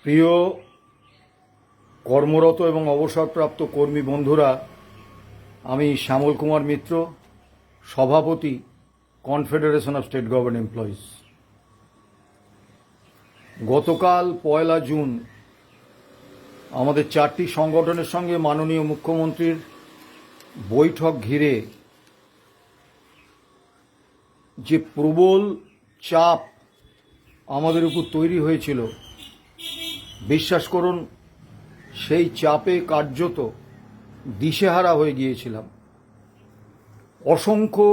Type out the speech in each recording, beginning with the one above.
প্রিয় কর্মরত এবং অবসরপ্রাপ্ত কর্মী বন্ধুরা, আমি শ্যামল কুমার মিত্র, সভাপতি confederation of state government employees. গতকাল 1 জুন আমাদের 4টি সংগঠনের সঙ্গে মাননীয় মুখ্যমন্ত্রীর বৈঠক ঘিরে যে প্রবল চাপ আমাদের উপর তৈরি হয়েছিল, বিশ্বাস করুন সেই চাপে কার্যত দিশেহারা হয়ে গিয়েছিলাম। অসংখ্য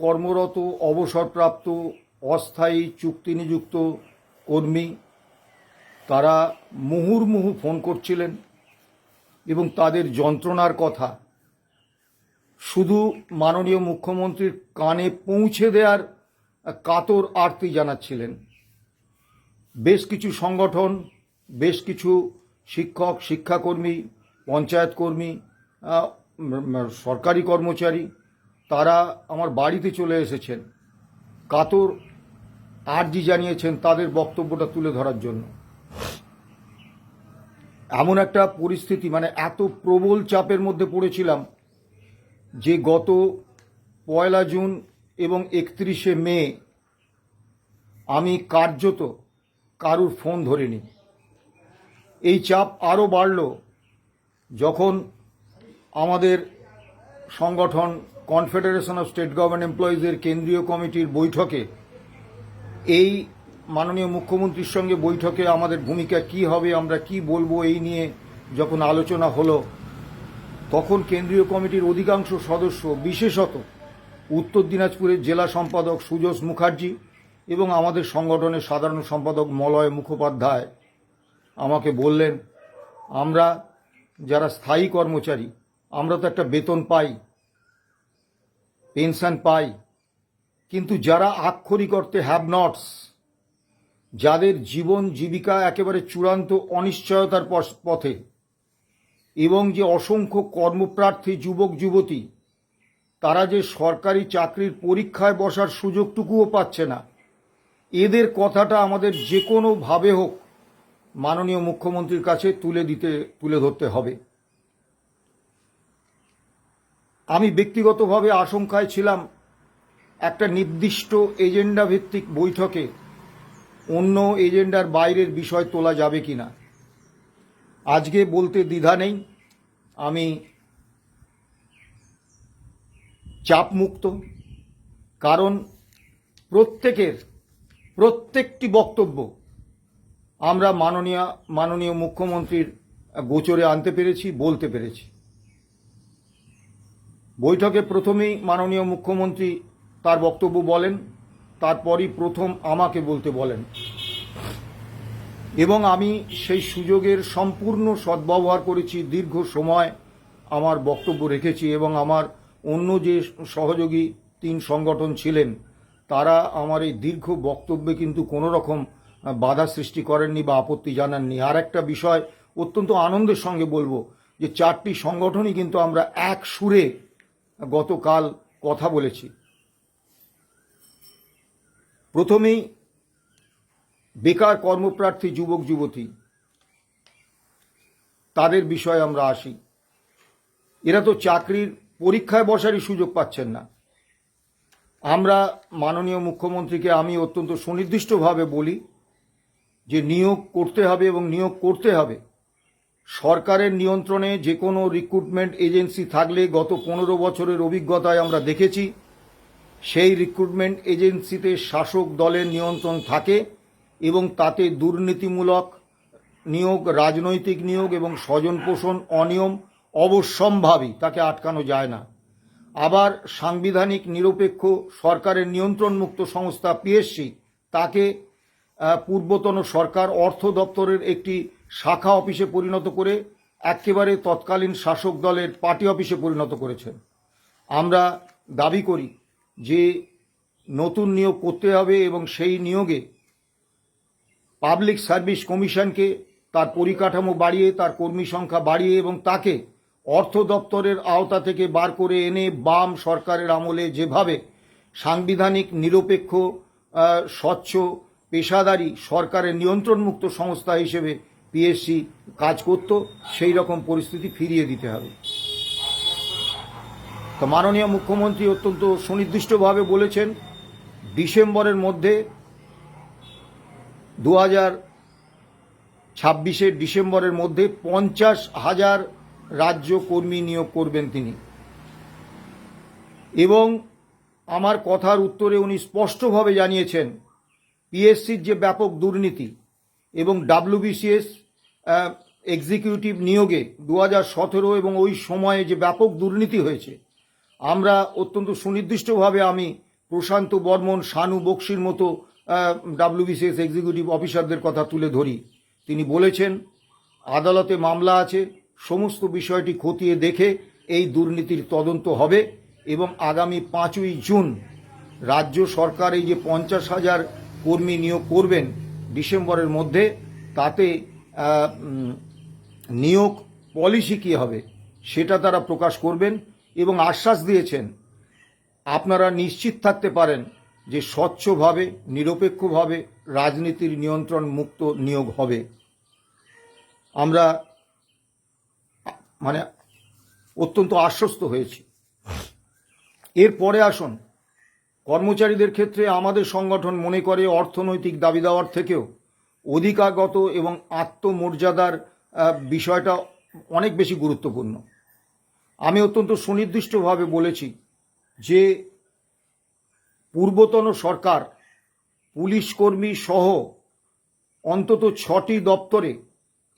কর্মরত, অবসরপ্রাপ্ত, অস্থায়ী, চুক্তি নিযুক্ত কর্মী তারা মুহুর্মুহু ফোন করছিলেন এবং তাদের যন্ত্রণার কথা শুধু মাননীয় মুখ্যমন্ত্রীর কানে পৌঁছে দেওয়ার কাতর আর্তি জানাচ্ছিলেন। বেশ কিছু সংগঠন, বেশ কিছু শিক্ষক, শিক্ষাকর্মী, পঞ্চায়েত কর্মী, সরকারি কর্মচারী তারা আমার বাড়িতে চলে এসেছেন, কাতর আর্জি জানিয়েছেন তাদের বক্তব্যটা তুলে ধরার জন্য। এমন একটা পরিস্থিতি, এত প্রবল চাপের মধ্যে পড়েছিলাম যে গত 1 জুন এবং 31 মে আমি কার্যত কারুর ফোন ধরিনি। এই চাপ আরও বাড়ল যখন আমাদের সংগঠন কনফেডারেশন অফ স্টেট গভর্নমেন্ট এমপ্লয়িজের কেন্দ্রীয় কমিটির বৈঠকে, এই মাননীয় মুখ্যমন্ত্রীর সঙ্গে বৈঠকে আমাদের ভূমিকা কি হবে, আমরা কি বলবো, এই নিয়ে যখন আলোচনা হলো, তখন কেন্দ্রীয় কমিটির অধিকাংশ সদস্য, বিশেষত উত্তর দিনাজপুরের জেলা সম্পাদক সুজস মুখার্জি এবং আমাদের সংগঠনের সাধারণ সম্পাদক মলয় মুখোপাধ্যায় আমাকে বললেন, আমরা যারা স্থায়ী কর্মচারী আমরা তো একটা বেতন পাই, পেনশন পাই, কিন্তু যারা আক্ষরিক অর্থে হ্যাভ নটস, যাদের জীবন জীবিকা একেবারে চূড়ান্ত অনিশ্চয়তার পথে, এবং যে অসংখ্য কর্মপ্রার্থী যুবক যুবতী তারা যে সরকারি চাকরির পরীক্ষায় বসার সুযোগটুকুও পাচ্ছে না, এদের কথাটা আমাদের যে কোনোভাবে হোক মাননীয় মুখ্যমন্ত্রীর কাছে তুলে ধরতে হবে। আমি ব্যক্তিগতভাবে আশঙ্কায় ছিলাম একটা নির্দিষ্ট এজেন্ডা ভিত্তিক বৈঠকে অন্য এজেন্ডার বাইরের বিষয় তোলা যাবে কিনা। আজকে বলতে দ্বিধা নেই, আমি চাপমুক্ত, কারণ প্রত্যেকটি বক্তব্য আমরা মাননীয় মুখ্যমন্ত্রীর গোচরে আনতে পেরেছি, বলতে পেরেছি। বৈঠকে প্রথমেই মাননীয় মুখ্যমন্ত্রী তার বক্তব্য বলেন, তারপরই প্রথম আমাকে বলতে বলেন, এবং আমি সেই সুযোগের সম্পূর্ণ সদ্ব্যবহার করেছি। দীর্ঘ সময় আমার বক্তব্য রেখেছি এবং আমার অন্য যে সহযোগী 3 সংগঠন ছিলেন তারা আমার এই দীর্ঘ বক্তব্যে কিন্তু কোনো রকম বাধা সৃষ্টি করেননি বা আপত্তি জানাননি। আর একটা বিষয় অত্যন্ত আনন্দের সঙ্গে বলবো যে 4টি সংগঠনই কিন্তু আমরা এক সুরে গতকাল কথা বলেছি। প্রথমেই বেকার কর্মপ্রার্থী যুবক যুবতী তাদের বিষয়ে আমরা আসি। এরা তো চাকরির পরীক্ষায় বসারই সুযোগ পাচ্ছেন না। আমরা মাননীয় মুখ্যমন্ত্রীকে আমি অত্যন্ত সুনির্দিষ্টভাবে বলি যে নিয়োগ করতে হবে, এবং নিয়োগ করতে হবে। সরকারের নিয়ন্ত্রণে যে কোনো রিক্রুটমেন্ট এজেন্সি থাকলে গত 15 বছরের অভিজ্ঞতায় আমরা দেখেছি সেই রিক্রুটমেন্ট এজেন্সিতে শাসক দলের নিয়ন্ত্রণ থাকে এবং তাতে দুর্নীতিমূলক নিয়োগ, রাজনৈতিক নিয়োগ এবং স্বজনপোষণ অনিয়ম অবশ্যম্ভাবী, তাকে আটকানো যায় না। আবার সাংবিধানিক নিরপেক্ষ সরকারের নিয়ন্ত্রণমুক্ত সংস্থা পিএসসি, তাকে পূর্বতন সরকার অর্থ দপ্তরের একটি শাখা অফিসে পরিণত করে একেবারে তৎকালীন শাসক দলের পার্টি অফিসে পরিণত করেছেন। আমরা দাবি করি যে নতুন নিয়োগ করতে হবে এবং সেই নিয়োগে পাবলিক সার্ভিস কমিশনকে তার পরিকাঠামো বাড়িয়ে, তার কর্মী সংখ্যা বাড়িয়ে এবং তাকে অর্থ দপ্তরের আওতা থেকে বার করে এনে বাম সরকারের আমলে যেভাবে সাংবিধানিক নিরপেক্ষ, স্বচ্ছ, পেশাদারী সরকারের নিয়ন্ত্রণমুক্ত সংস্থা হিসেবে পিএসসি কাজ করত, সেই রকম পরিস্থিতি ফিরিয়ে দিতে হবে। তো মাননীয় মুখ্যমন্ত্রী অত্যন্ত সুনির্দিষ্টভাবে বলেছেন ডিসেম্বরের মধ্যে 2026-এর ডিসেম্বরের মধ্যে 50,000 রাজ্য কর্মী নিয়োগ করবেন তিনি। এবং আমার কথার উত্তরে উনি স্পষ্টভাবে জানিয়েছেন পিএসসির যে ব্যাপক দুর্নীতি এবং ডাব্লিউবিসিএস এক্সিকিউটিভ নিয়োগে 2017 এবং ওই সময়ে যে ব্যাপক দুর্নীতি হয়েছে, আমরা অত্যন্ত সুনির্দিষ্টভাবে আমি প্রশান্ত বর্মন, শানু বক্সির মতো ডাব্লিউবিসিএস এক্সিকিউটিভ অফিসারদের কথা তুলে ধরি। তিনি বলেছেন আদালতে মামলা আছে, সমস্ত বিষয়টি খতিয়ে দেখে এই দুর্নীতির তদন্ত হবে এবং আগামী 5ই জুন রাজ্য সরকার এই যে 50,000 কর্মী নিয়োগ করবেন ডিসেম্বরের মধ্যে, তাতে নিয়োগ পলিসি কী হবে সেটা তারা প্রকাশ করবেন এবং আশ্বাস দিয়েছেন আপনারা নিশ্চিত থাকতে পারেন যে স্বচ্ছভাবে নিরপেক্ষভাবে রাজনীতির নিয়ন্ত্রণ মুক্ত নিয়োগ হবে। আমরা অত্যন্ত আশ্বস্ত হয়েছি। এরপরে আসুন, কর্মচারীদের ক্ষেত্রে আমাদের সংগঠন মনে করে অর্থনৈতিক দাবি দেওয়ার থেকেও অধিকারগত এবং আত্মমর্যাদার বিষয়টা অনেক বেশি গুরুত্বপূর্ণ। আমি অত্যন্ত সুনির্দিষ্টভাবে বলেছি যে পূর্বতন সরকার পুলিশ কর্মী সহ অন্তত 6টি দপ্তরে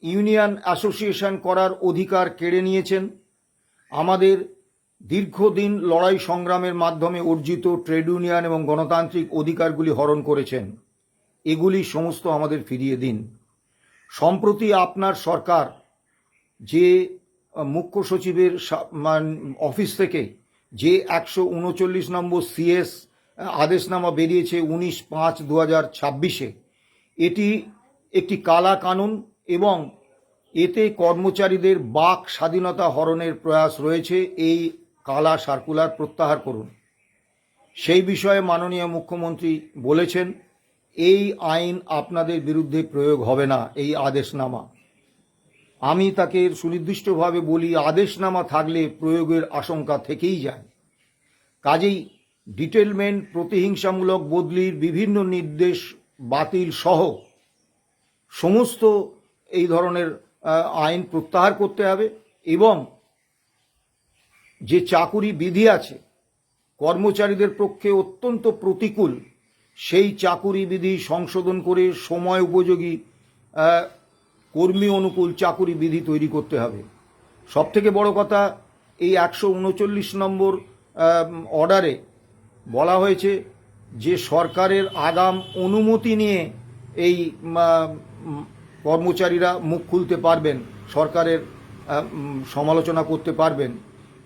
ইউনিয়ন অ্যাসোসিয়েশন করার অধিকার কেড়ে নিয়েছেন। আমাদের দীর্ঘদিন লড়াই সংগ্রামের মাধ্যমে অর্জিত ট্রেড ইউনিয়ন এবং গণতান্ত্রিক অধিকারগুলি হরণ করেছেন। এগুলি সমস্ত আমাদের ফিরিয়ে দিন। সম্প্রতি আপনার সরকার যে মুখ্য সচিবের অফিস থেকে যে 139 নম্বর সিএস আদেশনামা বেরিয়েছে 19/5/2026, এটি একটি কালা কানুন এবং এতে কর্মচারীদের বাক স্বাধীনতা হরণের প্রয়াস রয়েছে। এই কালা সার্কুলার প্রত্যাহার করুন। সেই বিষয়ে মাননীয় মুখ্যমন্ত্রী বলেছেন এই আইন আপনাদের বিরুদ্ধে প্রয়োগ হবে না, এই আদেশনামা। আমি তাকে সুনির্দিষ্টভাবে বলি আদেশনামা থাকলে প্রয়োগের আশঙ্কা থেকেই যায়। কাজেই ডিটেলমেন্ট, প্রতিহিংসামূলক বদলির বিভিন্ন নির্দেশ বাতিল সহ সমস্ত এই ধরনের আইন প্রত্যাহার করতে হবে এবং যে চাকুরি বিধি আছে কর্মচারীদের পক্ষে অত্যন্ত প্রতিকূল, সেই চাকুরি বিধি সংশোধন করে সময় উপযোগী কর্মী অনুকূল চাকুরি বিধি তৈরি করতে হবে। সবথেকে বড় কথা, এই 139 নম্বর অর্ডারে বলা হয়েছে যে সরকারের আগাম অনুমতি নিয়ে এই কর্মচারীরা মুখ খুলতে পারবেন, সরকারের সমালোচনা করতে পারবেন।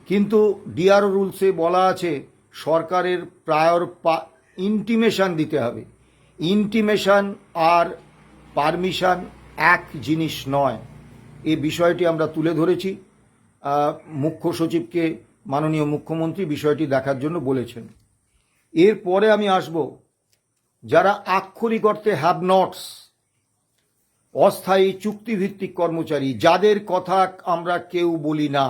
কিন্তু ডিআরও রুলসে বলা আছে সরকারের প্রায়র ইন্টিমেশন দিতে হবে। ইন্টিমেশন আর পারমিশন এক জিনিস নয়। এই বিষয়টি আমরা তুলে ধরেছি। মুখ্য সচিবকে মাননীয় মুখ্যমন্ত্রী বিষয়টি দেখার জন্য বলেছেন। এরপরে আমি আসব যারা আক্ষরিক অর্থে হ্যাভ নটস, অস্থায়ী চুক্তিভিত্তিক কর্মচারী, যাদের কথা আমরা কেউ বলি না,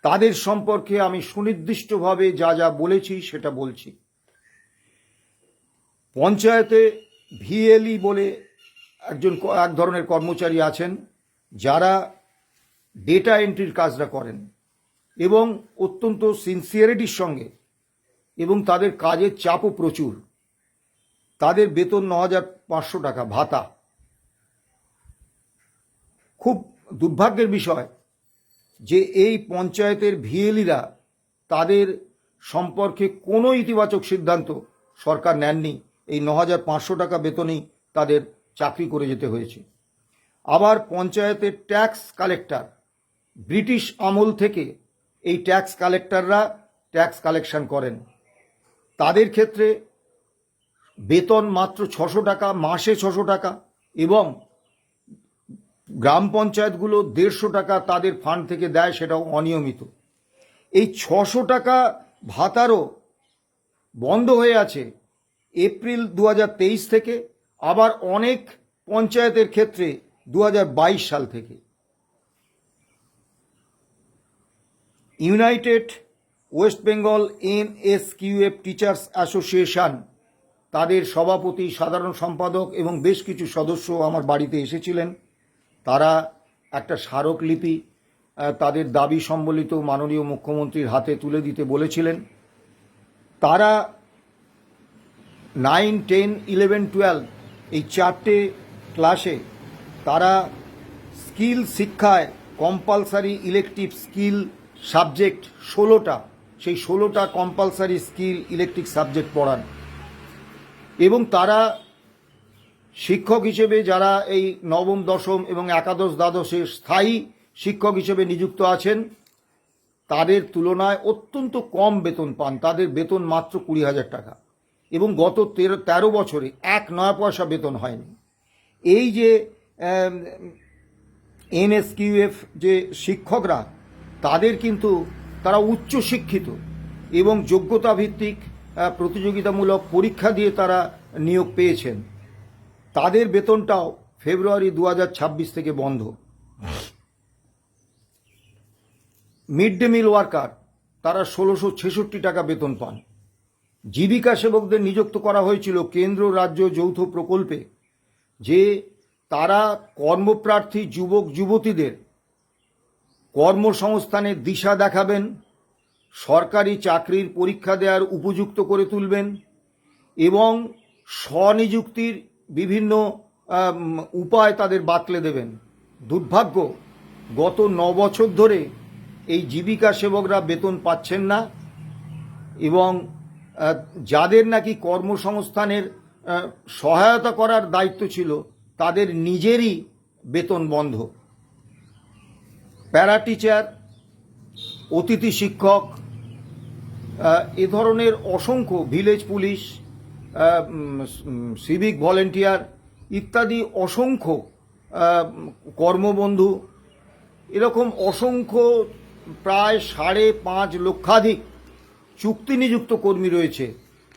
তাদের সম্পর্কে আমি সুনির্দিষ্টভাবে যা যা বলেছি সেটা বলছি। পঞ্চায়েতে ভিএলই বলে এক ধরনের কর্মচারী আছেন যারা ডেটা এন্ট্রির কাজটা করেন এবং অত্যন্ত সিনসিয়ারিটির সঙ্গে, এবং তাদের কাজের চাপও প্রচুর। তাদের বেতন 9,500 টাকা ভাতা। খুব দুর্ভাগ্যের বিষয় যে এই পঞ্চায়েতের ভিএলিরা তাদের সম্পর্কে কোনো ইতিবাচক সিদ্ধান্ত সরকার নেননি। এই 9,500 টাকা বেতনেই তাদের চাকরি করে যেতে হয়েছে। আবার পঞ্চায়েতের ট্যাক্স কালেক্টর, ব্রিটিশ আমল থেকে এই ট্যাক্স কালেক্টররা ট্যাক্স কালেকশন করেন। তাদের ক্ষেত্রে বেতন মাত্র 600 টাকা, মাসে 600 টাকা, এবং গ্রাম পঞ্চায়েতগুলো 150 টাকা তাদের ফান্ড থেকে দেয়, সেটাও অনিয়মিত। এই 600 টাকা ভাতারও বন্ধ হয়ে আছে এপ্রিল 2023 থেকে। আবার অনেক পঞ্চায়েতের ক্ষেত্রে 2022 সাল থেকে। United West Bengal NSQF teachers association, তাদের সভাপতি, সাধারণ সম্পাদক এবং বেশ কিছু সদস্য আমার বাড়িতে এসেছিলেন। তারা একটা স্মারকলিপি তাদের দাবি সম্বলিত মাননীয় মুখ্যমন্ত্রীর হাতে তুলে দিতে বলেছিলেন। তারা 9, 10, 11, 12 এই 4টে ক্লাসে তারা স্কিল শিক্ষায় কম্পালসারি ইলেকটিভ স্কিল সাবজেক্ট 16টা, সেই 16টা কম্পালসারি স্কিল ইলেকটিভ সাবজেক্ট পড়ান। এবং তারা শিক্ষক হিসেবে যারা এই নবম, দশম এবং একাদশ, দ্বাদশে স্থায়ী শিক্ষক হিসেবে নিযুক্ত আছেন, তাদের তুলনায় অত্যন্ত কম বেতন পান। তাদের বেতন মাত্র 20,000 টাকা এবং গত 13 বছরে 1 নয়া পয়সা বেতন হয়নি। এই যে NSQF যে শিক্ষকরা, তাদের কিন্তু তারা উচ্চ শিক্ষিত এবং যোগ্যতা ভিত্তিক প্রতিযোগিতামূলক পরীক্ষা দিয়ে তারা নিয়োগ পেয়েছেন। তাদের বেতনটাও ফেব্রুয়ারি 2026 থেকে বন্ধ। মিড ডে মিল ওয়ার্কার, তারা 1666 টাকা বেতন পান। জীবিকা সেবকদের নিযুক্ত করা হয়েছিল কেন্দ্র রাজ্য যৌথ প্রকল্পে, যে তারা কর্মপ্রার্থী যুবক যুবতীদের কর্মসংস্থানের দিশা দেখাবেন, সরকারি চাকরির পরীক্ষা দেওয়ার উপযুক্ত করে তুলবেন এবং স্বনিযুক্তির বিভিন্ন উপায় তাদের বাতলে দেবেন। দুর্ভাগ্য, গত 9 বছর ধরে এই জীবিকা সেবকরা বেতন পাচ্ছেন না এবং যাদের নাকি কর্মসংস্থানের সহায়তা করার দায়িত্ব ছিল, তাদের নিজেরই বেতন বন্ধ। প্যারা টিচার, অতিথি শিক্ষক, এ ধরনের অসংখ্য, ভিলেজ পুলিশ, সিভিক ভলেন্টিয়ার ইত্যাদি অসংখ্য কর্মবন্ধু, এরকম অসংখ্য প্রায় 5.5 লক্ষাধিক চুক্তি নিযুক্ত কর্মী রয়েছে,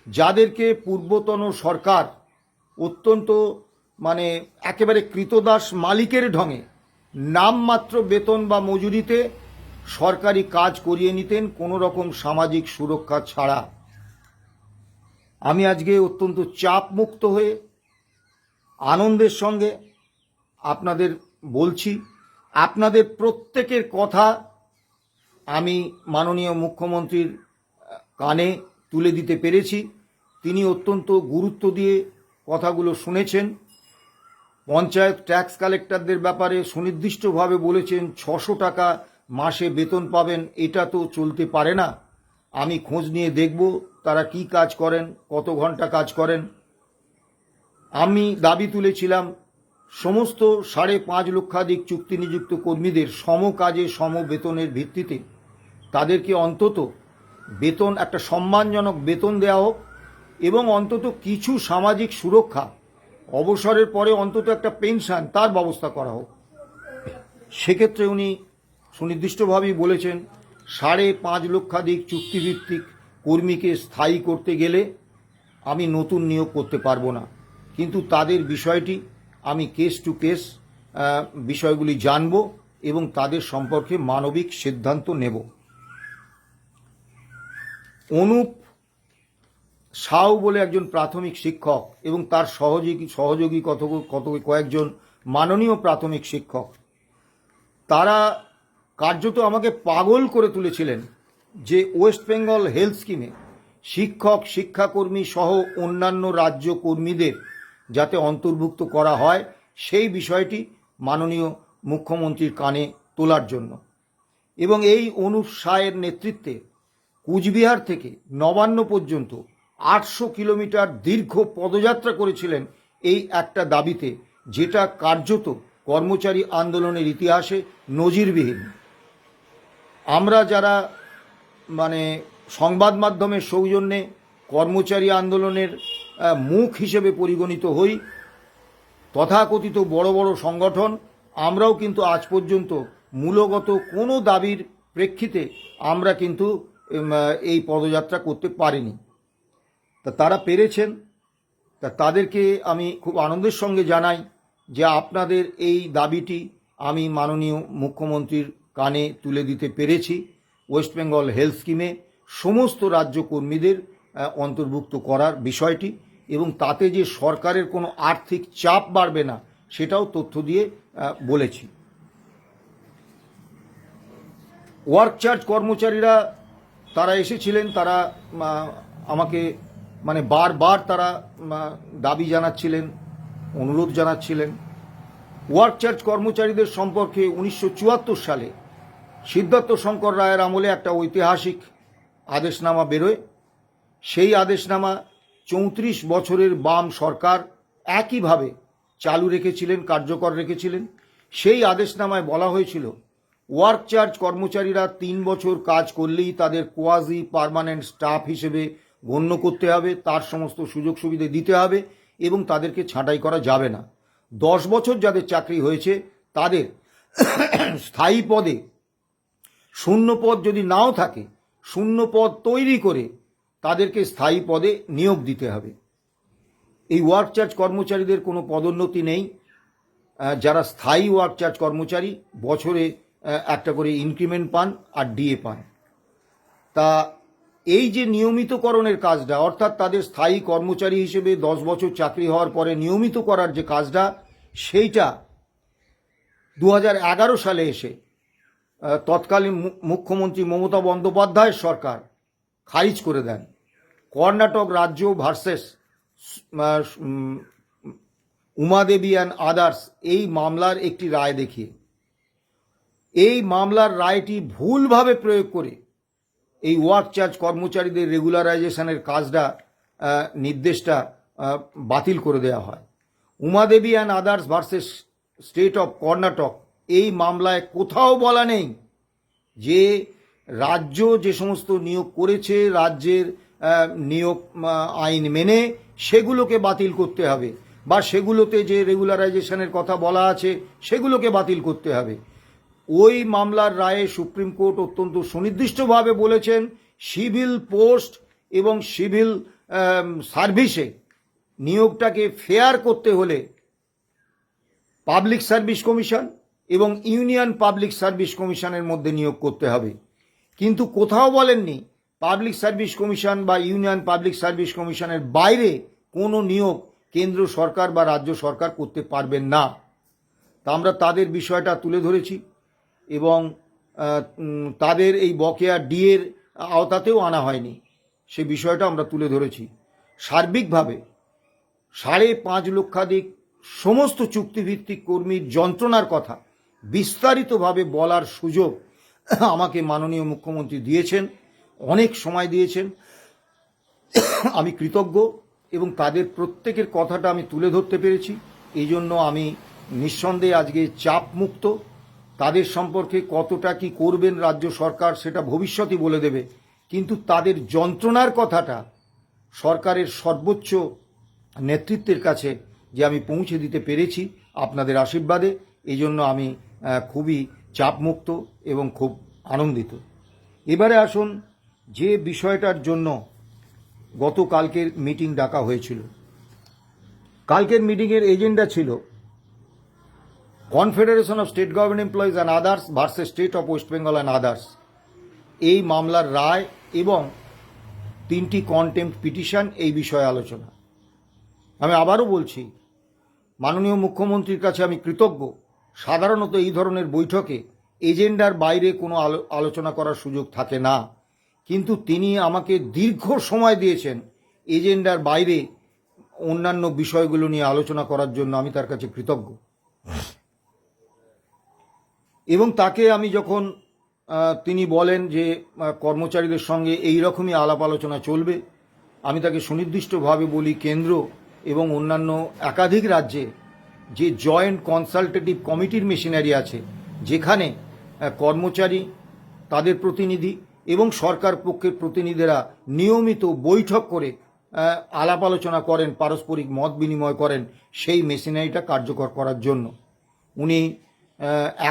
যাদেরকে পূর্বতন সরকার অত্যন্ত একেবারে কৃতদাস মালিকের ঢঙে নামমাত্র বেতন বা মজুরিতে সরকারি কাজ করিয়ে নিতেন, কোনো রকম সামাজিক সুরক্ষা ছাড়া। আমি আজকে অত্যন্ত চাপমুক্ত হয়ে আনন্দের সঙ্গে আপনাদের বলছি, আপনাদের প্রত্যেকের কথা আমি মাননীয় মুখ্যমন্ত্রীর কানে তুলে দিতে পেরেছি। তিনি অত্যন্ত গুরুত্ব দিয়ে কথাগুলো শুনেছেন। পঞ্চায়েত ট্যাক্স কালেক্টরদের ব্যাপারে সুনির্দিষ্টভাবে বলেছেন 600 টাকা মাসে বেতন পাবেন। এটা তো চলতে পারে না। আমি খোঁজ নিয়ে দেখব তারা কি কাজ করেন, কত ঘন্টা কাজ করেন। আমি দাবি তুলেছিলাম সমস্ত 5.5 লক্ষাধিক চুক্তি নিযুক্ত কর্মীদের সম কাজে সম বেতনের ভিত্তিতে তাদেরকে অন্তত বেতন, একটা সম্মানজনক বেতন দেওয়া হোক এবং অন্তত কিছু সামাজিক সুরক্ষা, অবসরের পরে অন্তত একটা পেনশন, তার ব্যবস্থা করা হোক। সেক্ষেত্রে উনি সুনির্দিষ্টভাবেই বলেছেন 5.5 লক্ষাধিক চুক্তিভিত্তিক কর্মীকে স্থায়ী করতে গেলে আমি নতুন নিয়োগ করতে পারবো না, কিন্তু তাদের বিষয়টি আমি কেস টু কেস বিষয়গুলি জানব এবং তাদের সম্পর্কে মানবিক সিদ্ধান্ত নেব। অনুপ সাউ বলে একজন প্রাথমিক শিক্ষক এবং তার সহযোগী কয়েকজন মাননীয় প্রাথমিক শিক্ষক, তারা কার্যত আমাকে পাগল করে তুলেছিলেন যে ওয়েস্ট বেঙ্গল হেলথ স্কিমে শিক্ষক, শিক্ষাকর্মী সহ অন্যান্য রাজ্য কর্মীদের যাতে অন্তর্ভুক্ত করা হয়, সেই বিষয়টি মাননীয় মুখ্যমন্ত্রীর কানে তোলার জন্য। এবং এই অনুপ সায়ের নেতৃত্বে কুচবিহার থেকে নবান্ন পর্যন্ত 800 কিলোমিটার দীর্ঘ পদযাত্রা করেছিলেন এই একটা দাবিতে, যেটা কার্যত কর্মচারী আন্দোলনের ইতিহাসে নজিরবিহীন। আমরা যারা সংবাদ মাধ্যমের সৌজন্যে কর্মচারী আন্দোলনের মুখ হিসেবে পরিগণিত হই, তথাকথিত বড় বড় সংগঠন, আমরাও কিন্তু আজ পর্যন্ত মূলগত কোনো দাবির প্রেক্ষিতে আমরা কিন্তু এই পদযাত্রা করতে পারিনি। তারা পেরেছেন, তাদেরকে আমি খুব আনন্দের সঙ্গে জানাই যে আপনাদের এই দাবিটি আমি মাননীয় মুখ্যমন্ত্রীর কানে তুলে দিতে পেরেছি। ওয়েস্ট বেঙ্গল হেলথ স্কিমে সমস্ত রাজ্য কর্মীদের অন্তর্ভুক্ত করার বিষয়টি, এবং তাতে যে সরকারের কোনো আর্থিক চাপ বাড়বে না সেটাও তথ্য দিয়ে বলেছি। ওয়ার্ক চার্জ কর্মচারীরা তারা এসেছিলেন, তারা আমাকে বারবার তারা দাবি জানাচ্ছিলেন, অনুরোধ জানাচ্ছিলেন। ওয়ার্ক চার্জ কর্মচারীদের সম্পর্কে 1974 সালে সিদ্ধার্থ শঙ্কর রায়ের আমলে একটা ঐতিহাসিক আদেশনামা বেরোয়। সেই আদেশনামা 34 বছরের বাম সরকার একইভাবে চালু রেখেছিলেন, কার্যকর রেখেছিলেন। সেই আদেশনামায় বলা হয়েছিল ওয়ার্ক চার্জ কর্মচারীরা 3 বছর কাজ করলেই তাদের কোয়াজি পার্মানেন্ট স্টাফ হিসেবে গণ্য করতে হবে, তার সমস্ত সুযোগ সুবিধা দিতে হবে এবং তাদেরকে ছাঁটাই করা যাবে না। 10 বছর যাদের চাকরি হয়েছে তাদের স্থায়ী পদে শূন্য পদ যদি নাও থাকে, শূন্য পদ তৈরি করে তাদেরকে স্থায়ী পদে নিয়োগ দিতে হবে। এই ওয়ার্ক চার্জ কর্মচারীদের কোনো পদোন্নতি নেই। যারা স্থায়ী ওয়ার্ক চার্জ কর্মচারী বছরে একটা করে ইনক্রিমেন্ট পান আর ডিএ পান। তা এই যে নিয়মিতকরণের কাজটা, অর্থাৎ তাদের স্থায়ী কর্মচারী হিসেবে 10 বছর চাকরি হওয়ার পরে নিয়মিত করার যে কাজটা, সেইটা 2011 সালে এসে তৎকালীন মুখ্যমন্ত্রী মমতা বন্দ্যোপাধ্যায়ের সরকার খারিজ করে দেন। কর্ণাটক রাজ্য ভার্সেস উমাদেবী অ্যান্ড আদার্স এই মামলার একটি রায় দেখিয়ে, এই মামলার রায়টি ভুলভাবে প্রয়োগ করে এই ওয়ার্ক চার্জ কর্মচারীদের রেগুলারাইজেশনের কাজটা, নির্দেশটা বাতিল করে দেওয়া হয়। Umadevi and others versus state of Karnataka এই মামলায় কোথাও বলা নেই যে রাজ্য যে সমস্ত নিয়োগ করেছে রাজ্যের নিয়োগ আইন মেনে সেগুলোকে বাতিল করতে হবে, বা সেগুলোতে যে রেগুলারাইজেশনের কথা বলা আছে সেগুলোকে বাতিল করতে হবে। ওই মামলার রায়ে সুপ্রিম কোর্ট অত্যন্ত সুনির্দিষ্টভাবে বলেছেন সিভিল পোস্ট এবং সিভিল সার্ভিসে নিয়োগটাকে ফেয়ার করতে হলে পাবলিক সার্ভিস কমিশন এবং ইউনিয়ন পাবলিক সার্ভিস কমিশনের মধ্যে নিয়োগ করতে হবে। কিন্তু কোথাও বলেননি পাবলিক সার্ভিস কমিশন বা ইউনিয়ন পাবলিক সার্ভিস কমিশনের বাইরে কোনো নিয়োগ কেন্দ্র সরকার বা রাজ্য সরকার করতে পারবেন না। তা আমরা তাদের বিষয়টা তুলে ধরেছি এবং তাদের এই বকেয়া ডিএর আওতাতেও আনা হয়নি, সে বিষয়টা আমরা তুলে ধরেছি। সার্বিকভাবে 5.5 লক্ষাধিক সমস্ত চুক্তিভিত্তিক কর্মীর যন্ত্রণার কথা বিস্তারিতভাবে বলার সুযোগ আমাকে মাননীয় মুখ্যমন্ত্রী দিয়েছেন, অনেক সময় দিয়েছেন। আমি কৃতজ্ঞ এবং তাদের প্রত্যেকের কথাটা আমি তুলে ধরতে পেরেছি। এই জন্য আমি নিঃসন্দেহে আজকে চাপ মুক্ত। তাদের সম্পর্কে কতটা কি করবেন রাজ্য সরকার সেটা ভবিষ্যতই বলে দেবে, কিন্তু তাদের যন্ত্রণার কথাটা সরকারের সর্বোচ্চ নেতৃত্বের কাছে যে আমি পৌঁছে দিতে পেরেছি আপনাদের আশীর্বাদে, এই জন্য আমি খুবই চাপমুক্ত এবং খুব আনন্দিত। এবারে আসুন যে বিষয়টার জন্য গতকালকের মিটিং ডাকা হয়েছিল। কালকের মিটিংয়ের এজেন্ডা ছিল confederation of state government employees and others versus state of West Bengal and others এই মামলার রায় এবং 3টি কন্টেম্পট পিটিশন, এই বিষয়ে আলোচনা। আমি আবারও বলছি, মাননীয় মুখ্যমন্ত্রীর কাছে আমি কৃতজ্ঞ। সাধারণত এই ধরনের বৈঠকে এজেন্ডার বাইরে কোনো আলোচনা করার সুযোগ থাকে না, কিন্তু তিনি আমাকে দীর্ঘ সময় দিয়েছেন এজেন্ডার বাইরে অন্যান্য বিষয়গুলো নিয়ে আলোচনা করার জন্য। আমি তার কাছে কৃতজ্ঞ। এবং তাকে আমি যখন তিনি বলেন যে কর্মচারীদের সঙ্গে এই রকমই আলাপ আলোচনা চলবে, আমি তাকে সুনির্দিষ্টভাবে বলি কেন্দ্র এবং অন্যান্য একাধিক রাজ্যে যে জয়েন্ট কনসালটেটিভ কমিটির মেশিনারি আছে, যেখানে কর্মচারী, তাদের প্রতিনিধি এবং সরকার পক্ষের প্রতিনিধিরা নিয়মিত বৈঠক করে আলাপ আলোচনা করেন, পারস্পরিক মত বিনিময় করেন, সেই মেশিনারিটা কার্যকর করার জন্য উনি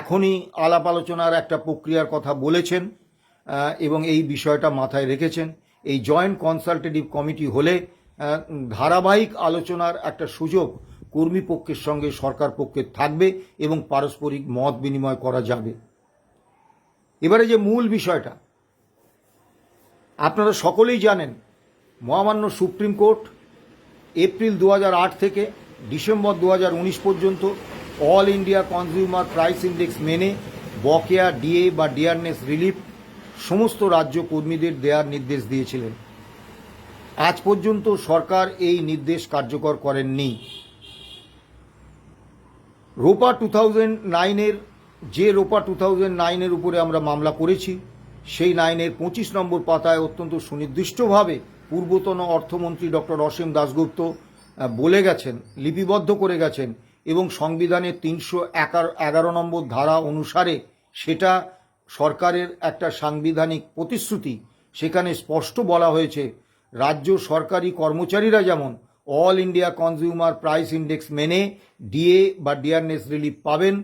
এখনই আলাপ আলোচনার একটা প্রক্রিয়ার কথা বলেছেন এবং এই বিষয়টা মাথায় রেখেছেন। এই জয়েন্ট কনসালটেটিভ কমিটি হলে ধারাবাহিক আলোচনার একটা সুযোগ কর্মী পক্ষের সঙ্গে সরকার পক্ষের থাকবে এবং পারস্পরিক মত বিনিময় করা যাবে। এবারে যে মূল বিষয়টা, আপনারা সকলেই জানেন মহামান্য সুপ্রিম কোর্ট এপ্রিল 2008 থেকে ডিসেম্বর 2019 পর্যন্ত all India consumer price index মেনে বকেয়া ডিএ বা ডিয়ারনেস রিলিফ সমস্ত রাজ্য কর্মীদের দেওয়ার নির্দেশ দিয়েছিলেন। আজ পর্যন্ত সরকার এই নির্দেশ কার্যকর করেননি। রোপা 2009-এর রোপা 2009-এর উপরে আমরা মামলা করেছি, সেই 9-এর 25 নম্বর পাতায় অত্যন্ত সুনির্দিষ্টভাবে পূর্বতন অর্থমন্ত্রী ডক্টর অসীম দাশগুপ্ত বলে গেছেন, লিপিবদ্ধ করে গেছেন এবং সংবিধানের 311 নম্বর ধারা অনুসারে সেটা সরকারের একটা সাংবিধানিক প্রতিশ্রুতি। সেখানে স্পষ্ট বলা হয়েছে রাজ্য সরকারি কর্মচারীরা যেমন all India consumer price index মেনে ডিএ বা ডিয়ারনেস রিলিফ পাবেন,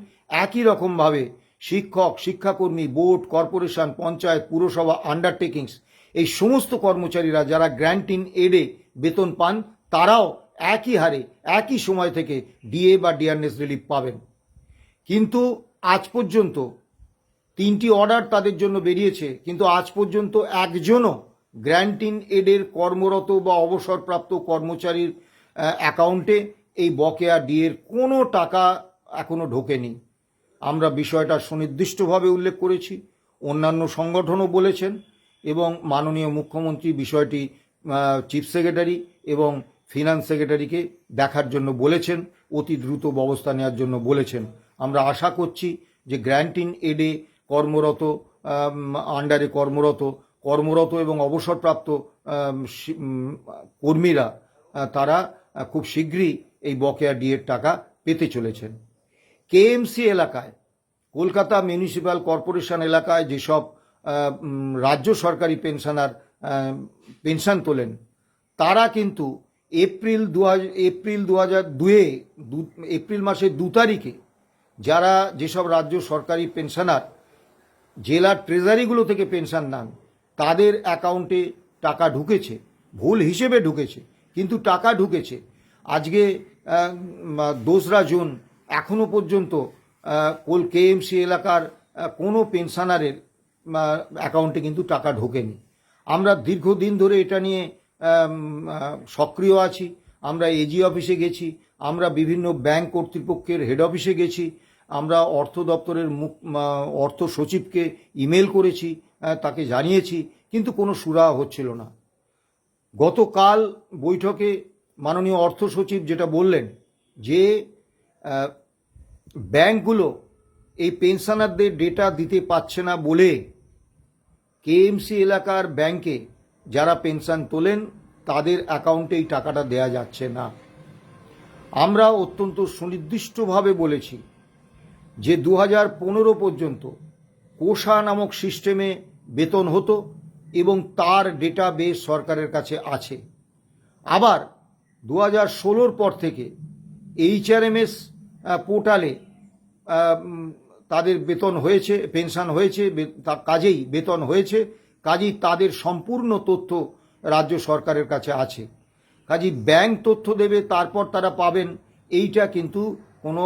একই রকমভাবে শিক্ষক, শিক্ষাকর্মী, বোর্ড, কর্পোরেশন, পঞ্চায়েত, পুরসভা, আন্ডারটেকিংস এই সমস্ত কর্মচারীরা যারা গ্র্যান্ট ইন এডে বেতন পান তারাও একই হারে একই সময় থেকে ডিএ বা ডিয়ারনেস রিলিফ পাবেন। কিন্তু আজ পর্যন্ত 3টি অর্ডার তাদের জন্য বেরিয়েছে, কিন্তু আজ পর্যন্ত একজনও গ্র্যান্ট ইন এডের কর্মরত বা অবসরপ্রাপ্ত কর্মচারীর অ্যাকাউন্টে এই বকেয়া ডিএর কোনো টাকা এখনো ঢোকেনি। আমরা বিষয়টা সুনির্দিষ্টভাবে উল্লেখ করেছি, অন্যান্য সংগঠনও বলেছেন এবং মাননীয় মুখ্যমন্ত্রী বিষয়টি চিফ সেক্রেটারি এবং ফিনান্স সেক্রেটারিকে দেখার জন্য বলেছেন, অতি দ্রুত ব্যবস্থা নেওয়ার জন্য বলেছেন। আমরা আশা করছি যে গ্র্যান্ট ইন এডে কর্মরত, আন্ডারে কর্মরত এবং অবসরপ্রাপ্ত কর্মীরা তারা খুব শীঘ্রই এই বকেয়া ডিএর টাকা পেতে চলেছেন। কেএমসি এলাকায়, কলকাতা মিউনিসিপ্যাল কর্পোরেশন এলাকায় যেসব রাজ্য সরকারি পেনশনার পেনশন তোলেন তারা কিন্তু এপ্রিল মাসের 2 তারিখে যারা যেসব রাজ্য সরকারি পেনশনার জেলার ট্রেজারিগুলো থেকে পেনশন নেন তাদের অ্যাকাউন্টে টাকা ঢুকেছে, ভুল হিসেবে ঢুকেছে কিন্তু টাকা ঢুকেছে। আজকে 2রা জুন এখনো পর্যন্ত কেএমসি এলাকার কোনো পেনশনারের অ্যাকাউন্টে কিন্তু টাকা ঢোকেনি। আমরা দীর্ঘদিন ধরে এটা নিয়ে সক্রিয় আছি। আমরা এজি অফিসে গেছি, আমরা বিভিন্ন ব্যাংক কর্তৃপক্ষের হেড অফিসে গেছি, আমরা অর্থ দপ্তরের অর্থ সচিবকে ইমেল করেছি, তাকে জানিয়েছি, কিন্তু কোনো সুরাহা হচ্ছিল না। গতকাল বৈঠকে মাননীয় অর্থ সচিব যেটা বললেন যে ব্যাংকগুলো এই পেনশনারদের ডেটা দিতে পারছে না বলে কেএমসি এলাকার ব্যাংকে যারা পেনশন তোলেন তাদের অ্যাকাউন্টে এই টাকাটা দেয়া যাচ্ছে না। আমরা অত্যন্ত সুনির্দিষ্টভাবে বলেছি যে 2015 পর্যন্ত কোষা নামক সিস্টেমে বেতন হতো এবং তার ডেটা বেস সরকারের কাছে আছে। আবার 2016 পর থেকে এইচআরএমএস পোর্টালে তাদের বেতন হয়েছে, পেনশন হয়েছে, কাজেই বেতন হয়েছে, কাজেই তাদের সম্পূর্ণ তথ্য রাজ্য সরকারের কাছে আছে। কাজেই ব্যাংক তথ্য দেবে তারপর তারা পাবেন, এইটা কিন্তু কোনো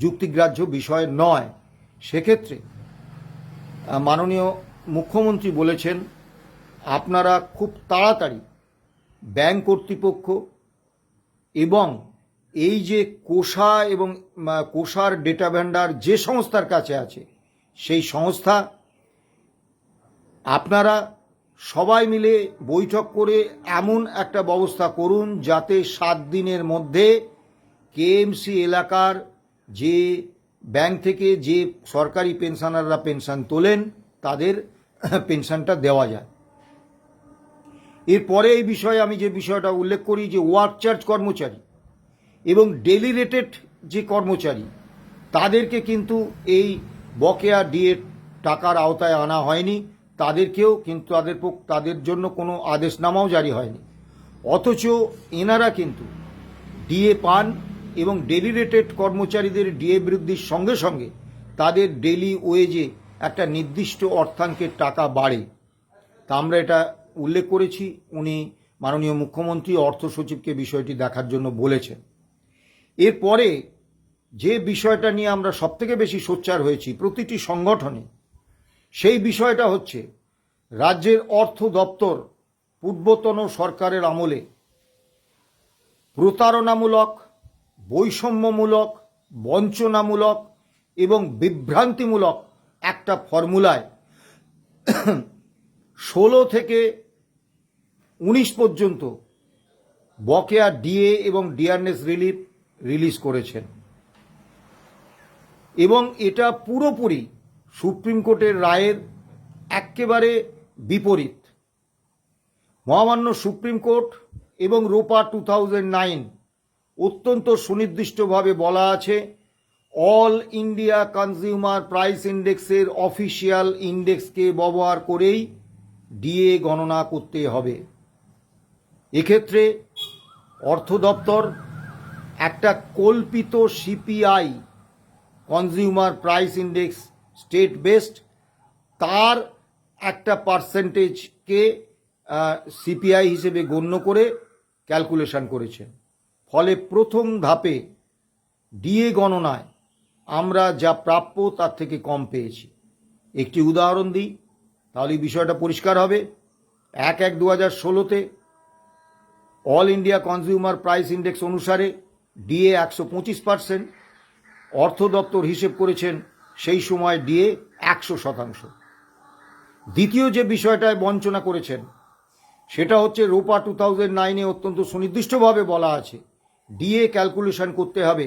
যুক্তিগ্রাহ্য বিষয় নয়। সেক্ষেত্রে মাননীয় মুখ্যমন্ত্রী বলেছেন আপনারা খুব তাড়াতাড়ি ব্যাংক কর্তৃপক্ষ এবং এই যে কোষা এবং কোষার ডেটা ভেন্ডার যে সংস্থার কাছে আছে সেই সংস্থা আপনারা সবাই মিলে বৈঠক করে এমন একটা ব্যবস্থা করুন যাতে 7 দিনের মধ্যে কেএমসি এলাকার যে ব্যাংক থেকে যে সরকারি পেনশনাররা পেনশন তোলেন তাদের পেনশনটা দেওয়া যায়। এরপরে এই বিষয়ে আমি যে বিষয়টা উল্লেখ করি যে ওয়ার্ক চার্জ কর্মচারী এবং ডেলি রেটেড যে কর্মচারী তাদেরকে কিন্তু এই বকেয়া ডিএর টাকার আওতায় আনা হয়নি, তাদেরকেও কিন্তু তাদের জন্য কোনো আদেশনামাও জারি হয়নি। অথচ এনারা কিন্তু ডিএ পান এবং ডেলি রেটেড কর্মচারীদের ডিএ বৃদ্ধির সঙ্গে সঙ্গে তাদের ডেলি ওয়েজে একটা নির্দিষ্ট অর্থাঙ্কের টাকা বাড়ে। তা আমরা এটা উল্লেখ করেছি, উনি মাননীয় মুখ্যমন্ত্রী অর্থ সচিবকে বিষয়টি দেখার জন্য বলেছেন। এরপরে যে বিষয়টা নিয়ে আমরা সবথেকে বেশি সোচ্চার হয়েছি প্রতিটি সংগঠনে, সেই বিষয়টা হচ্ছে রাজ্যের অর্থ দপ্তর পূর্বতন সরকারের আমলে প্রতারণামূলক, বৈষম্যমূলক, বঞ্চনামূলক এবং বিভ্রান্তিমূলক একটা ফর্মুলায় 16 থেকে 19 পর্যন্ত বকেয়া ডিএ এবং ডিআরএস রিলিজ করেছেন, এবং এটা পুরোপুরি সুপ্রিম কোর্টের রায়ের একেবারে বিপরীত। মহামান্য সুপ্রিম কোর্ট এবং রোপা 2009 অত্যন্ত সুনির্দিষ্টভাবে বলা আছে, অল ইন্ডিয়া কনজিউমার প্রাইস ইন্ডেক্সের অফিসিয়াল ইন্ডেক্সকে ব্যবহার করেই ডিএ গণনা করতে হবে। এক্ষেত্রে অর্থ দপ্তর একটা কল্পিত CPI, consumer price index state based, তার একটা পার্সেন্টেজকে সিপিআই হিসেবে গণ্য করে ক্যালকুলেশন করেছেন। ফলে প্রথম ধাপে ডিএ গণনায় আমরা যা প্রাপ্য তার থেকে কম পেয়েছি। একটি উদাহরণ দিই, তাহলে বিষয়টা পরিষ্কার হবে। 1/1/2016 all India consumer price index অনুসারে ডিএ 125%, অর্থ দপ্তর হিসেব করেছেন সেই সময় ডিএ 100%। দ্বিতীয় যে বিষয়টায় বঞ্চনা করেছেন সেটা হচ্ছে রোপা 2009-এ অত্যন্ত সুনির্দিষ্টভাবে বলা আছে ডিএ ক্যালকুলেশন করতে হবে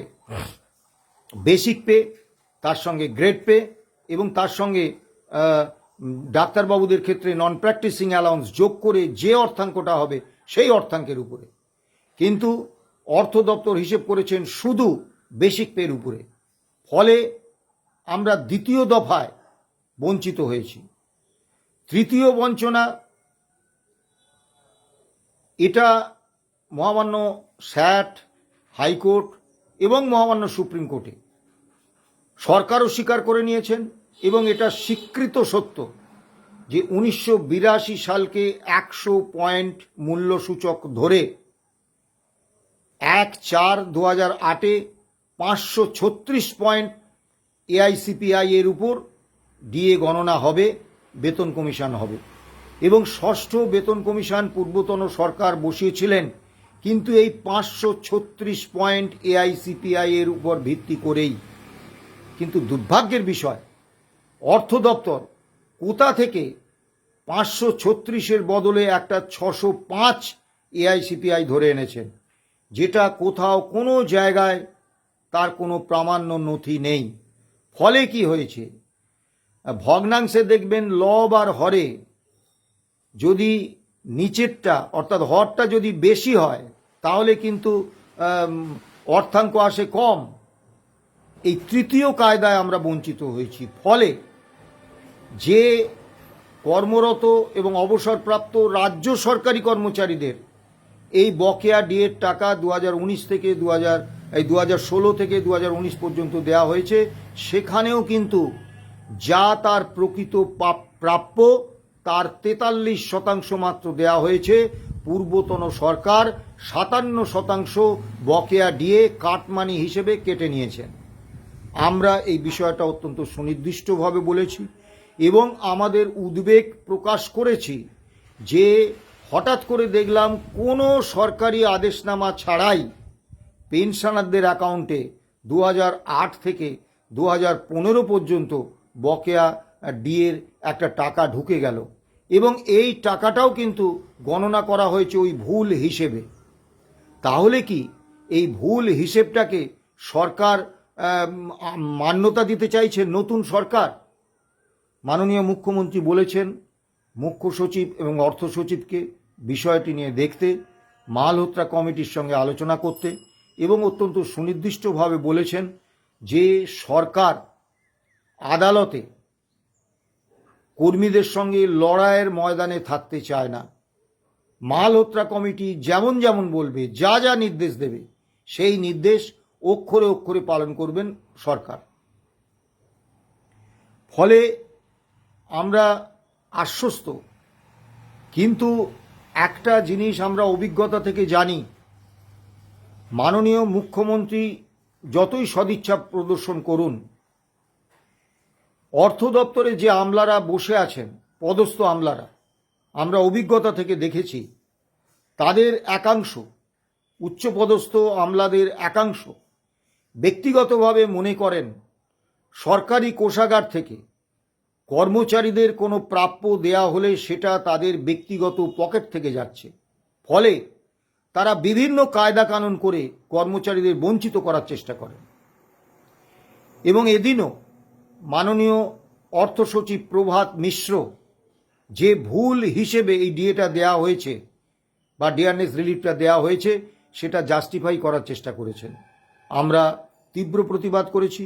বেসিক পে, তার সঙ্গে গ্রেড পে, এবং তার সঙ্গে ডাক্তারবাবুদের ক্ষেত্রে নন প্র্যাকটিসিং অ্যালাউন্স যোগ করে যে অর্থাঙ্কটা হবে সেই অর্থাঙ্কের উপরে। কিন্তু অর্থ দপ্তর হিসেব করেছেন শুধু বেসিক পের উপরে। ফলে আমরা দ্বিতীয় দফায় বঞ্চিত হয়েছি। তৃতীয় বঞ্চনা, এটা মহামান্য স্যাট, হাইকোর্ট এবং মহামান্য সুপ্রিম কোর্টে সরকারও স্বীকার করে নিয়েছেন, এবং এটা স্বীকৃত সত্য যে 1982 সালকে 100 পয়েন্ট মূল্যসূচক ধরে 1/4/2008-এ 536 পয়েন্ট এআইসিপিআই এর উপর ডিএ গণনা হবে, বেতন কমিশন হবে। এবং ষষ্ঠ বেতন কমিশন পূর্বতন সরকার বসিয়েছিলেন, কিন্তু এই 536 পয়েন্ট এআইসিপিআই এর উপর ভিত্তি করেই। কিন্তু দুর্ভাগ্যের বিষয়, অর্থ দপ্তর কোথা থেকে 536-এর বদলে একটা 605 এআইসিপিআই ধরে এনেছেন, যেটা কোথাও কোনো জায়গায় তার কোনো প্রামাণ্য নথি নেই। ফলে কি হয়েছে, ভগ্নাংশে দেখবেন লব আর হরে যদি নিচেরটা অর্থাৎ হরটা যদি বেশি হয় তাহলে কিন্তু অর্থাঙ্ক আসে কম। এই তৃতীয় কায়দায় আমরা বঞ্চিত হয়েছি। ফলে যে কর্মরত এবং অবসরপ্রাপ্ত রাজ্য সরকারি কর্মচারীদের এই বকেয়া ডিএর টাকা 2019 থেকে 2016 থেকে 2019 পর্যন্ত দেওয়া হয়েছে, সেখানেও কিন্তু যা তার প্রকৃত প্রাপ্য তার 43% মাত্র দেওয়া হয়েছে। পূর্বতন সরকার 57% বকেয়া ডিএ কাটমানি হিসেবে কেটে নিয়েছেন। আমরা এই বিষয়টা অত্যন্ত সুনির্দিষ্টভাবে বলেছি এবং আমাদের উদ্বেগ প্রকাশ করেছি যে হঠাৎ করে দেখলাম কোনো সরকারি আদেশনামা ছাড়াই পেনশনারদের অ্যাকাউন্টে 2008 থেকে 2015 পর্যন্ত বকেয়া ডিএর একটা টাকা ঢুকে গেল, এবং এই টাকাটাও কিন্তু গণনা করা হয়েছে ওই ভুল হিসেবে। তাহলে কি এই ভুল হিসেবটাকে সরকার মান্যতা দিতে চাইছে নতুন সরকার? মাননীয় মুখ্যমন্ত্রী বলেছেন মুখ্য সচিব এবং অর্থ সচিবকে বিষয়টি নিয়ে দেখতে, মালহোত্রা কমিটির সঙ্গে আলোচনা করতে, এবং অত্যন্ত সুনির্দিষ্টভাবে বলেছেন যে সরকার আদালতে কর্মীদের সঙ্গে লড়াইয়ের ময়দানে থাকতে চায় না। মালহোত্রা কমিটি যেমন যেমন বলবে, যা যা নির্দেশ দেবে, সেই নির্দেশ অক্ষরে অক্ষরে পালন করবেন সরকার। ফলে আমরা আশ্বস্ত, কিন্তু একটা জিনিস আমরা অভিজ্ঞতা থেকে জানি, মাননীয় মুখ্যমন্ত্রী যতই সদিচ্ছা প্রদর্শন করুন, অর্থ দপ্তরে যে আমলারা বসে আছেন, পদস্থ আমলারা, আমরা অভিজ্ঞতা থেকে দেখেছি তাদের একাংশ, উচ্চপদস্থ আমলাদের একাংশ ব্যক্তিগতভাবে মনে করেন সরকারি কোষাগার থেকে কর্মচারীদের কোনো প্রাপ্য দেয়া হলে সেটা তাদের ব্যক্তিগত পকেট থেকে যাচ্ছে। ফলে তারা বিভিন্ন কায়দা কানুন করে কর্মচারীদের বঞ্চিত করার চেষ্টা করেন। এবং এদিনও মাননীয় অর্থ সচিব প্রভাত মিশ্র যে ভুল হিসেবে এই ডিএটা দেয়া হয়েছে বা ডিয়ারনেস রিলিফটা দেয়া হয়েছে সেটা জাস্টিফাই করার চেষ্টা করেছেন। আমরা তীব্র প্রতিবাদ করেছি।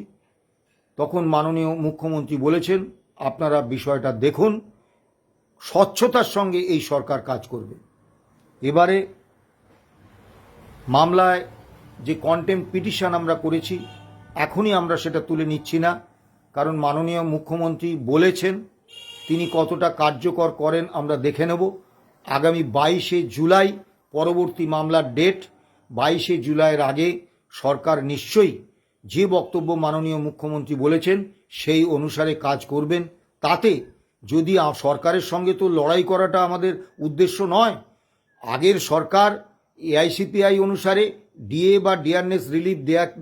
তখন মাননীয় মুখ্যমন্ত্রী বলেছেন, আপনারা বিষয়টা দেখুন, স্বচ্ছতার সঙ্গে এই সরকার কাজ করবে। এবারে মামলায় যে কন্টেম্পট পিটিশন আমরা করেছি, এখনই আমরা সেটা তুলে নিচ্ছি না, কারণ মাননীয় মুখ্যমন্ত্রী বলেছেন তিনি কতটা কার্যকর করেন আমরা দেখে নেব। আগামী 22শে জুলাই পরবর্তী মামলার ডেট। 22শে জুলাইয়ের আগে সরকার নিশ্চয়ই যে বক্তব্য মাননীয় মুখ্যমন্ত্রী বলেছেন সেই অনুসারে কাজ করবেন। তাতে যদি সরকারের সঙ্গে তো লড়াই করাটা আমাদের উদ্দেশ্য নয়। আগের সরকার এআইসিপিআই অনুসারে ডিএ বা ডিয়ারনেস রিলিফ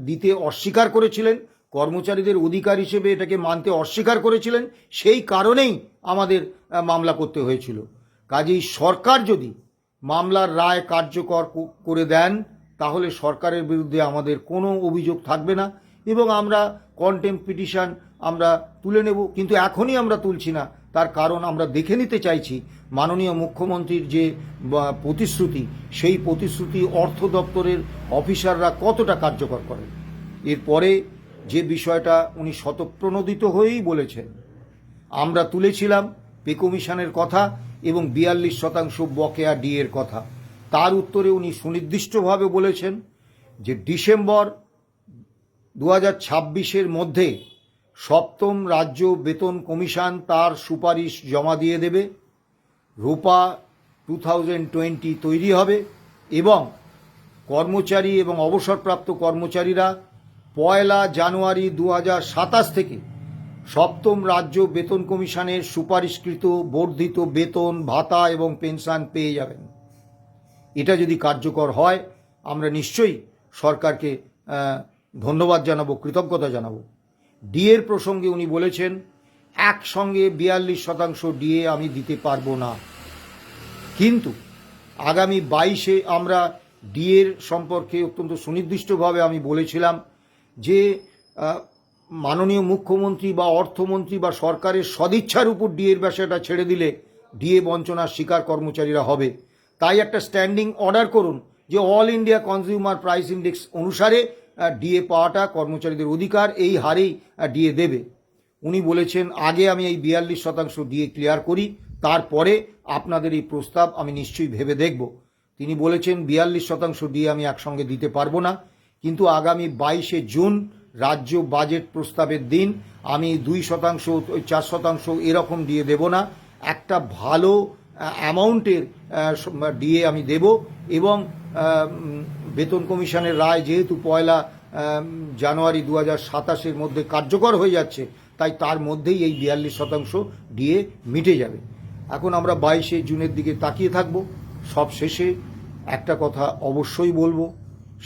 দিতে অস্বীকার করেছিলেন, কর্মচারীদের অধিকার হিসেবে এটাকে মানতে অস্বীকার করেছিলেন, সেই কারণেই আমাদের মামলা করতে হয়েছিল। কাজেই সরকার যদি মামলার রায় কার্যকর করে দেন তাহলে সরকারের বিরুদ্ধে আমাদের কোনো অভিযোগ থাকবে না এবং আমরা কন্টেম্পট পিটিশন আমরা তুলে নেব। কিন্তু এখনই আমরা তুলছি না, তার কারণ আমরা দেখে নিতে চাইছি মাননীয় মুখ্যমন্ত্রীর যে প্রতিশ্রুতি, সেই প্রতিশ্রুতি অর্থ দপ্তরের অফিসাররা কতটা কার্যকর করেন। এরপরে যে বিষয়টা উনি শতপ্রণোদিত হয়েই বলেছেন, আমরা তুলেছিলাম পে কমিশনের কথা এবং 42% বকেয়া ডিএর কথা। তার উত্তরে উনি সুনির্দিষ্টভাবে বলেছেন যে ডিসেম্বর 2026-এর মধ্যে সপ্তম রাজ্য বেতন কমিশন তার সুপারিশ জমা দিয়ে দেবে, রূপা 2020 তৈরি হবে এবং কর্মচারী এবং অবসরপ্রাপ্ত কর্মচারীরা 1 জানুয়ারি 2027 থেকে সপ্তম রাজ্য বেতন কমিশনের সুপারিশকৃত বর্ধিত বেতন, ভাতা এবং পেনশন পেয়ে যাবেন। এটা যদি কার্যকর হয় আমরা নিশ্চয়ই সরকারকে ধন্যবাদ জানাবো, কৃতজ্ঞতা জানাবো। ডিএর প্রসঙ্গে উনি বলেছেন একসঙ্গে 42% ডিএ আমি দিতে পারবো না, কিন্তু আগামী 22-এ আমরা ডিএর সম্পর্কে অত্যন্ত সুনির্দিষ্টভাবে আমি বলেছিলাম যে মাননীয় মুখ্যমন্ত্রী বা অর্থমন্ত্রী বা সরকারের সদিচ্ছার উপর ডিএর বিষয়টা ছেড়ে দিলে ডিএ বঞ্চনার শিকার কর্মচারীরা হবে। তাই একটা স্ট্যান্ডিং অর্ডার করুন যে all India consumer price index অনুসারে ডিএ পাওয়াটা কর্মচারীদের অধিকার, এই হারেই ডিএ দেবে। উনি বলেছেন আগে আমি এই 42% ডিএ ক্লিয়ার করি, তারপরে আপনাদের এই প্রস্তাব আমি নিশ্চয়ই ভেবে দেখব। তিনি বলেছেন 42% ডিএ আমি একসঙ্গে দিতে পারবো না, কিন্তু আগামী 22শে জুন রাজ্য বাজেট প্রস্তাবের দিন আমি 2%, 4% এরকম ডিএ দেব না, একটা ভালো অ্যামাউন্টের ডিএ আমি দেব এবং বেতন কমিশনের রায় যেহেতু 1 জানুয়ারি 2027-এর মধ্যে কার্যকর হয়ে যাচ্ছে, তাই তার মধ্যেই এই 42% ডিএ মিটে যাবে। এখন আমরা 22শে জুনের দিকে তাকিয়ে থাকব। সব শেষে একটা কথা অবশ্যই বলবো,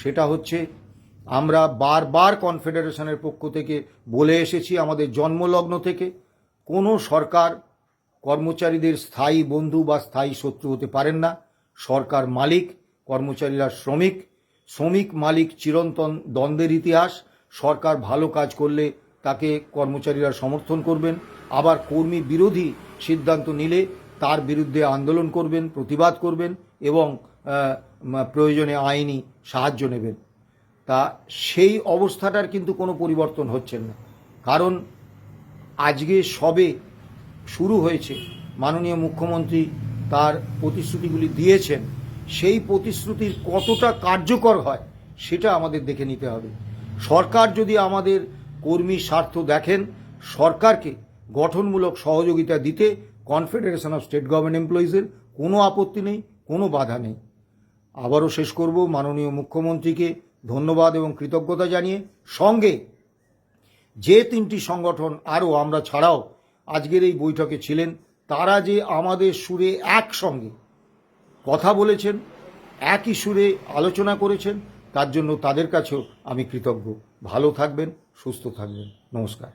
সেটা হচ্ছে আমরা বারবার কনফেডারেশনের পক্ষ থেকে বলে এসেছি আমাদের জন্মলগ্ন থেকে, কোনো সরকার কর্মচারীদের স্থায়ী বন্ধু বা স্থায়ী শত্রু হতে পারেন না। সরকার মালিক, কর্মচারীরা শ্রমিক, শ্রমিক মালিক চিরন্তন দ্বন্দ্বের ইতিহাস। সরকার ভালো কাজ করলে তাকে কর্মচারীরা সমর্থন করবেন, আবার কর্মী বিরোধী সিদ্ধান্ত নিলে তার বিরুদ্ধে আন্দোলন করবেন, প্রতিবাদ করবেন এবং প্রয়োজনে আইনি সাহায্য নেবেন। তা সেই অবস্থাটার কিন্তু কোনো পরিবর্তন হচ্ছে না, কারণ আজকে সবে শুরু হয়েছে। মাননীয় মুখ্যমন্ত্রী তার প্রতিশ্রুতিগুলি দিয়েছেন, সেই প্রতিশ্রুতির কতটা কার্যকর হয় সেটা আমাদের দেখে নিতে হবে। সরকার যদি আমাদের কর্মী স্বার্থ দেখেন, সরকারকে গঠনমূলক সহযোগিতা দিতে কনফেডারেশন অফ স্টেট গভর্নমেন্ট এমপ্লয়িজের কোনো আপত্তি নেই, কোনো বাধা নেই। আবারও শেষ করব মাননীয় মুখ্যমন্ত্রীকে ধন্যবাদ এবং কৃতজ্ঞতা জানিয়ে সঙ্গে যে 3টি সংগঠন আরও আমরা ছাড়াও আজকের এই বৈঠকে ছিলেন, তারা যে আমাদের সুরে একসঙ্গে কথা বলেছেন, একই সুরে আলোচনা করেছেন, তার জন্য তাদের কাছেও আমি কৃতজ্ঞ। ভালো থাকবেন, সুস্থ থাকবেন। নমস্কার।